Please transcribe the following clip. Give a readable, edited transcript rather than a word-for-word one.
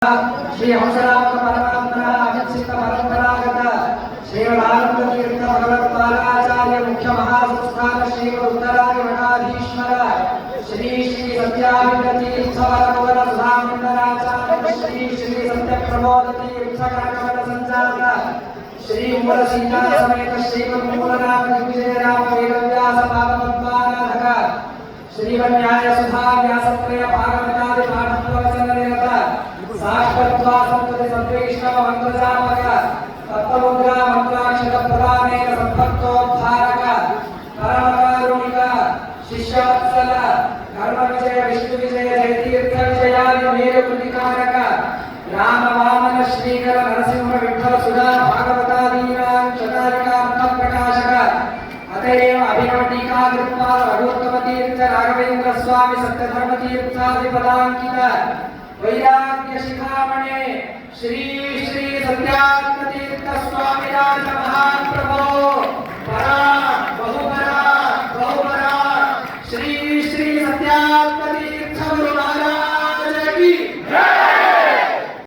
श्री हंसराम परमात्मना अभिषिक्त परंपरागत श्री आनंद तीर्थ भगवत्पादाचार्य मुख्य महासंस्थान श्री उत्तराय मठाधीश्वर श्री श्री सत्याभिव्यक्ति तीर्थवर सुधामंडलाचार्य श्री श्री सत्य प्रमोद तीर्थ कनकवल संजात श्री मूल सीता समेत श्री मूलराम दिग्विजय राम वेदव्यास पादपद्मानाधक श्रीवन्याय सुधा व्यासत्रय भागवतादि पाठ प्रवचन निरत साष्टत्वा संतति संवैष्णव मंत्रजापक तत्वमुद्रा मंत्राक्षर प्रदानेन संपत्तोद्धारक परमकारुणिक शिष्यवत्सल धर्म विजय विष्णु विजय जयतीर्थ विजयादि मेरु कृतिकारक राम वामन श्रीकर नरसिंह विठ्ठल सुधा भागवतादीनां शताधिकार्थ प्रकाशक अतएव अभिनव टीका कृपाल रघुत्तम तीर्थ राघवेंद्र स्वामी सत्यधर्म तीर्थाधिपदांकित वैराग्य शिखामणे श्री श्री सत्यात्म तीर्थ स्वामी